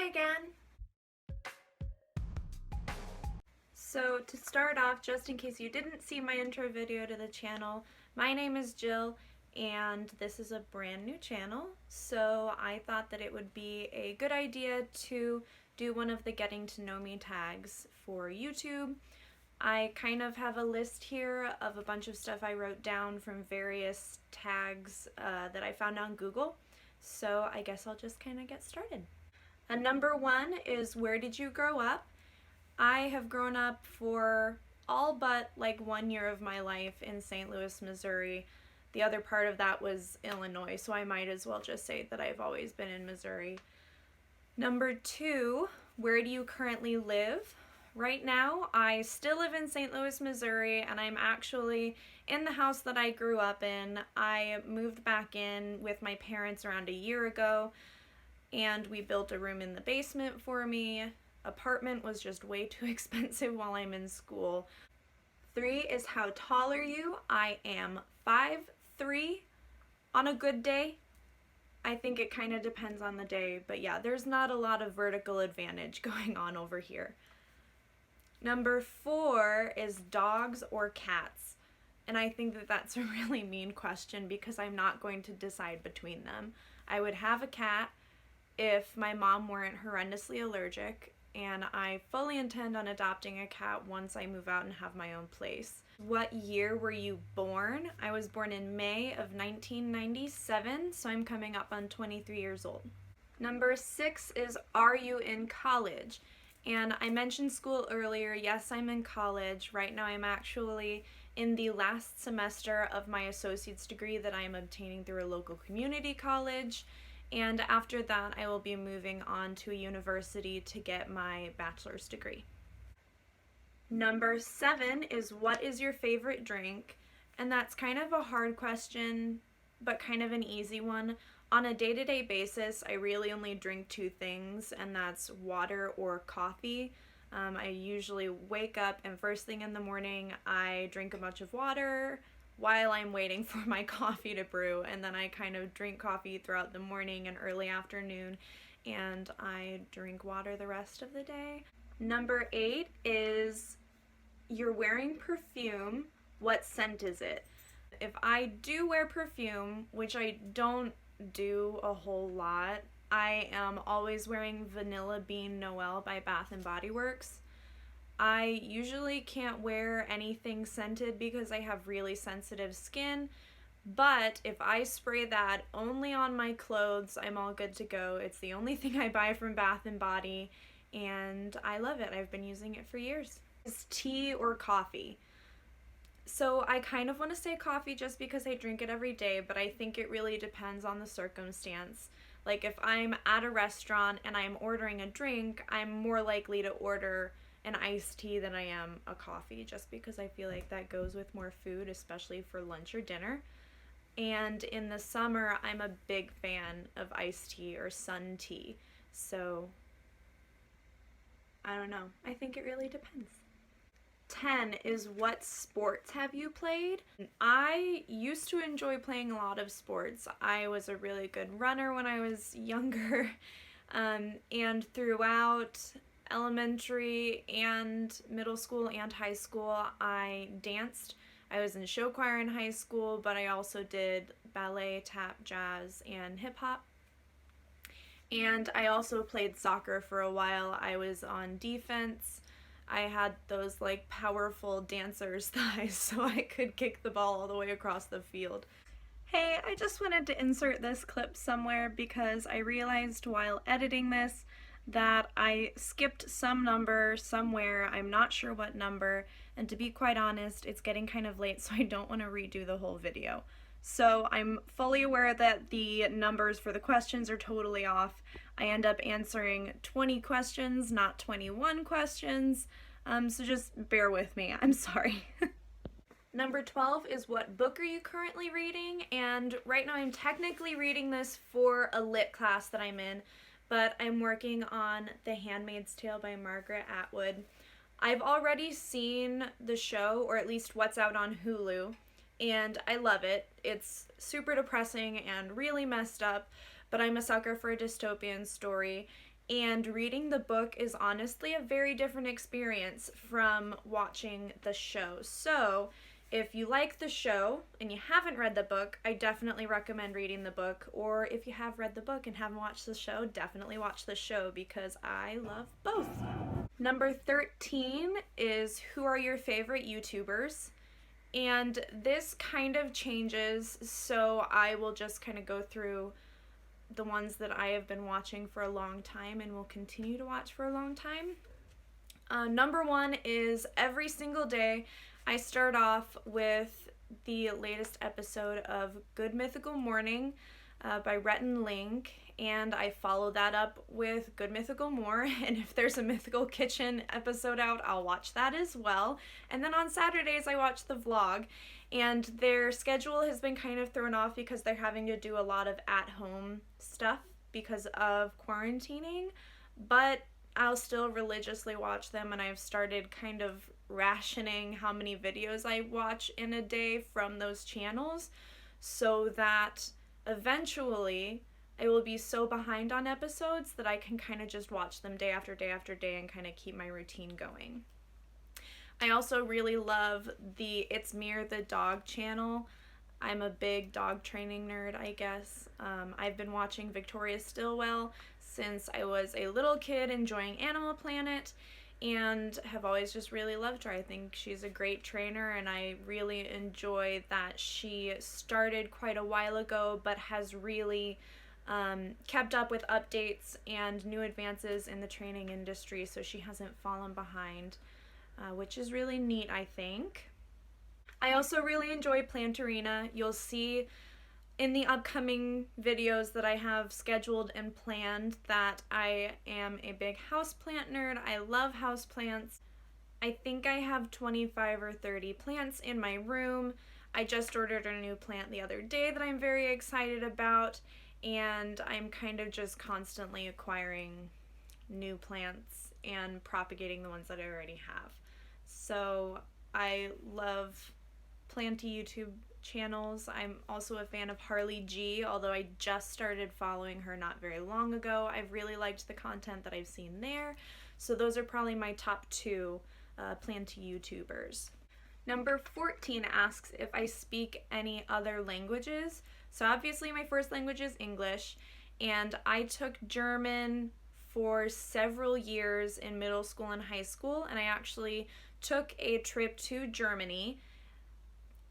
Hi again! So to start off, just in case you didn't see my intro video to the channel, my name is Jill and this is a brand new channel, so I thought that it would be a good idea to do one of the getting to know me tags for YouTube. I kind of have a list here of a bunch of stuff I wrote down from various tags that I found on Google, so I guess I'll just kind of get started. Number one is, where did you grow up? I have grown up for all but like 1 year of my life in St. Louis, Missouri. The other part of that was Illinois, so I might as well just say that I've always been in Missouri. Number two, where do you currently live? Right now, I still live in St. Louis, Missouri, and I'm actually in the house that I grew up in. I moved back in with my parents around a year ago, and we built a room in the basement for me. Apartment was just way too expensive while I'm in school. 3 is, how tall are you? I am 5'3" on a good day. I think it kind of depends on the day, but yeah, there's not a lot of vertical advantage going on over here. Number 4 is, dogs or cats? And I think that that's a really mean question because I'm not going to decide between them. I would have a cat if my mom weren't horrendously allergic, and I fully intend on adopting a cat once I move out and have my own place. What year were you born? I was born in May of 1997, so I'm coming up on 23 years old. Number 6 is, are you in college? And I mentioned school earlier. Yes, I'm in college. Right now I'm actually in the last semester of my associate's degree that I'm obtaining through a local community college. And after that, I will be moving on to a university to get my bachelor's degree. Number 7 is, what is your favorite drink? And that's kind of a hard question, but kind of an easy one. On a day-to-day basis, I really only drink 2 things, and that's water or coffee. I usually wake up and first thing in the morning, I drink a bunch of water while I'm waiting for my coffee to brew, and then I kind of drink coffee throughout the morning and early afternoon, and I drink water the rest of the day. Number 8 is, you're wearing perfume. What scent is it? If I do wear perfume, which I don't do a whole lot, I am always wearing Vanilla Bean Noel by Bath & Body Works. I usually can't wear anything scented because I have really sensitive skin, but if I spray that only on my clothes, I'm all good to go. It's the only thing I buy from Bath & Body, and I love it. I've been using it for years. Is tea or coffee? So I kind of want to say coffee just because I drink it every day, but I think it really depends on the circumstance. Like if I'm at a restaurant and I'm ordering a drink, I'm more likely to order an iced tea than I am a coffee, just because I feel like that goes with more food, especially for lunch or dinner. And in the summer, I'm a big fan of iced tea or sun tea. So I don't know. I think it really depends. 10 is, what sports have you played? I used to enjoy playing a lot of sports. I was a really good runner when I was younger, and throughout elementary and middle school and high school, I danced. I was in show choir in high school, but I also did ballet, tap, jazz, and hip hop. And I also played soccer for a while. I was on defense. I had those like powerful dancer's thighs, so I could kick the ball all the way across the field. Hey, I just wanted to insert this clip somewhere because I realized while editing this that I skipped some number somewhere. I'm not sure what number, and to be quite honest, it's getting kind of late, so I don't want to redo the whole video. So I'm fully aware that the numbers for the questions are totally off. I end up answering 20 questions, not 21 questions, so just bear with me. I'm sorry. Number 12 is, what book are you currently reading? And right now I'm technically reading this for a lit class that I'm in, but I'm working on The Handmaid's Tale by Margaret Atwood. I've already seen the show, or at least what's out on Hulu, and I love it. It's super depressing and really messed up, but I'm a sucker for a dystopian story, And reading the book is honestly a very different experience from watching the show. So, if you like the show and you haven't read the book, I definitely recommend reading the book. Or if you have read the book and haven't watched the show, definitely watch the show because I love both. Number 13 is who are your favorite YouTubers? And this kind of changes, so I will just kind of go through the ones that I have been watching for a long time and will continue to watch for a long time. Number 1 is every single day I start off with the latest episode of Good Mythical Morning by Rhett and Link, and I follow that up with Good Mythical More, and if there's a Mythical Kitchen episode out, I'll watch that as well. And then on Saturdays I watch the vlog, and their schedule has been kind of thrown off because they're having to do a lot of at-home stuff because of quarantining, but I'll still religiously watch them, and I've started kind of rationing how many videos I watch in a day from those channels so that eventually I will be so behind on episodes that I can kind of just watch them day after day after day and kind of keep my routine going. I also really love the It's Mir the Dog channel. I'm a big dog training nerd, I guess. I've been watching Victoria Stilwell since I was a little kid enjoying Animal Planet and have always just really loved her. I think she's a great trainer, and I really enjoy that she started quite a while ago but has really kept up with updates and new advances in the training industry, so she hasn't fallen behind, which is really neat, I think. I also really enjoy PLANTERINA. You'll see in the upcoming videos that I have scheduled and planned that I am a big houseplant nerd. I love houseplants. I think I have 25 or 30 plants in my room. I just ordered a new plant the other day that I'm very excited about, and I'm kind of just constantly acquiring new plants and propagating the ones that I already have. So I love planty YouTube channels. I'm also a fan of Harley G, although I just started following her not very long ago. I've really liked the content that I've seen there. So those are probably my top 2 planty YouTubers. Number 14 asks if I speak any other languages. So obviously my first language is English, and I took German for several years in middle school and high school, and I actually took a trip to Germany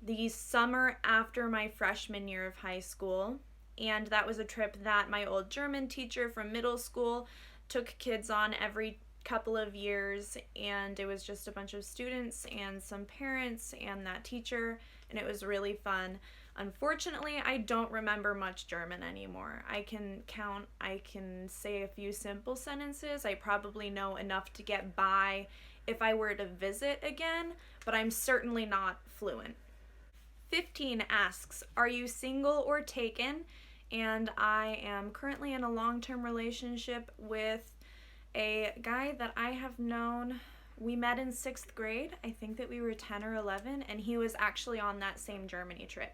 the summer after my freshman year of high school, and that was a trip that my old German teacher from middle school took kids on every couple of years, and it was just a bunch of students and some parents and that teacher, and it was really fun. Unfortunately, I don't remember much German anymore. I can count, I can say a few simple sentences. I probably know enough to get by if I were to visit again, but I'm certainly not fluent. 15 asks, are you single or taken? And I am currently in a long-term relationship with a guy that I have known. We met in 6th grade. I think that we were 10 or 11, and he was actually on that same Germany trip.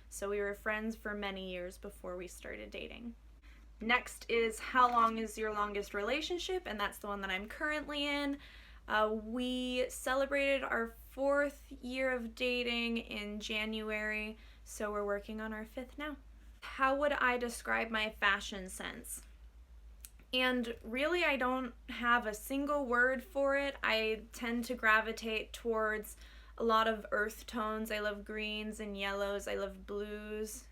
So we were friends for many years before we started dating. Next is how long is your longest relationship? And that's the one that I'm currently in. We celebrated our 4th year of dating in January, so we're working on our 5th now. How would I describe my fashion sense? And really, I don't have a single word for it. I tend to gravitate towards a lot of earth tones. I love greens and yellows. I love blues,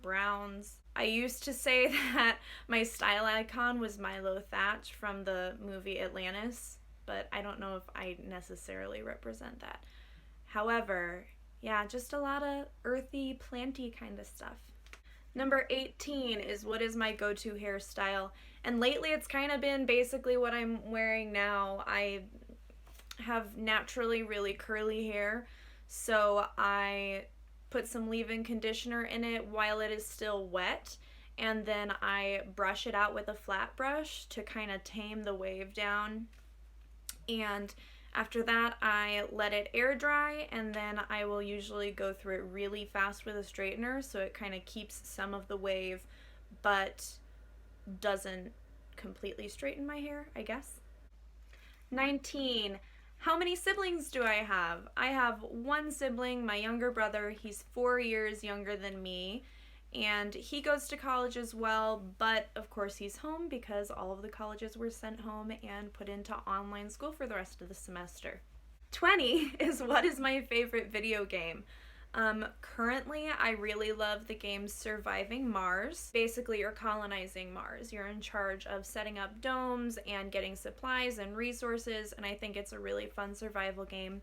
browns. I used to say that my style icon was Milo Thatch from the movie Atlantis, but I don't know if I necessarily represent that. However, yeah, just a lot of earthy, planty kind of stuff. Number 18 is what is my go-to hairstyle? And lately it's kind of been basically what I'm wearing now. I have naturally really curly hair, so I put some leave-in conditioner in it while it is still wet, and then I brush it out with a flat brush to kind of tame the wave down. And after that, I let it air dry, and then I will usually go through it really fast with a straightener so it kind of keeps some of the wave but doesn't completely straighten my hair, I guess. 19. How many siblings do I have? I have one sibling, my younger brother. He's 4 years younger than me, and he goes to college as well, but of course he's home because all of the colleges were sent home and put into online school for the rest of the semester. 20 is what is my favorite video game? Currently, I really love the game Surviving Mars. Basically, you're colonizing Mars. You're in charge of setting up domes and getting supplies and resources, and I think it's a really fun survival game.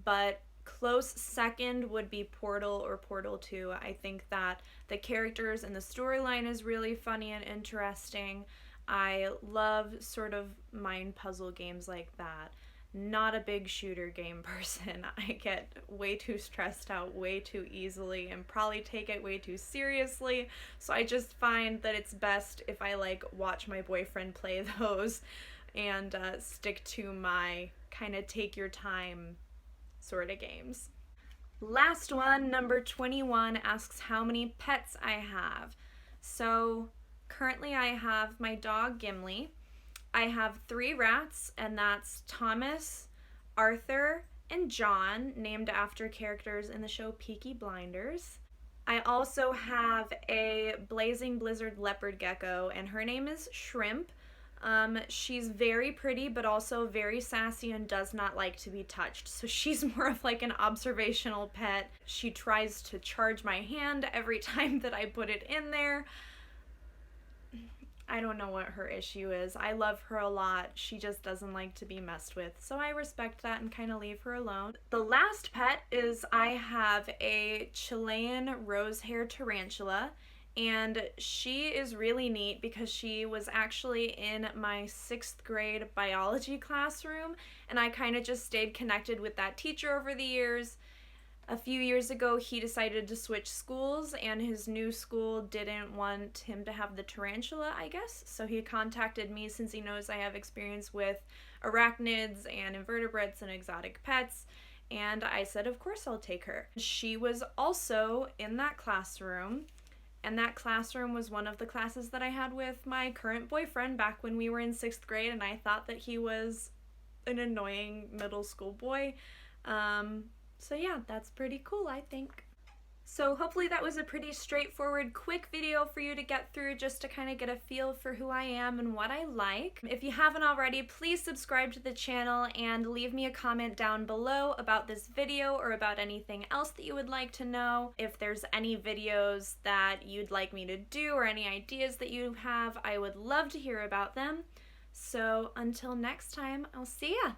But close second would be Portal or Portal 2. I think that the characters and the storyline is really funny and interesting. I love sort of mind puzzle games like that. Not a big shooter game person. I get way too stressed out way too easily and probably take it way too seriously. So I just find that it's best if I watch my boyfriend play those and stick to my kind of take your time sort of games. Last one, number 21, asks how many pets I have. So currently I have my dog Gimli. I have 3 rats, and that's Thomas, Arthur, and John, named after characters in the show Peaky Blinders. I also have a blazing blizzard leopard gecko, and her name is Shrimp. She's very pretty, but also very sassy and does not like to be touched. So she's more of an observational pet. She tries to charge my hand every time that I put it in there. I don't know what her issue is. I love her a lot. She just doesn't like to be messed with. So I respect that and kind of leave her alone. The last pet is I have a Chilean rose hair tarantula. And she is really neat because she was actually in my 6th grade biology classroom. And I kind of just stayed connected with that teacher over the years. A few years ago, he decided to switch schools, and his new school didn't want him to have the tarantula, I guess. So he contacted me since he knows I have experience with arachnids and invertebrates and exotic pets. And I said, of course I'll take her. She was also in that classroom, and that classroom was one of the classes that I had with my current boyfriend back when we were in 6th grade, and I thought that he was an annoying middle school boy. So yeah, that's pretty cool, I think. So hopefully that was a pretty straightforward, quick video for you to get through just to kind of get a feel for who I am and what I like. If you haven't already, please subscribe to the channel and leave me a comment down below about this video or about anything else that you would like to know. if there's any videos that you'd like me to do or any ideas that you have, I would love to hear about them. So until next time, I'll see ya!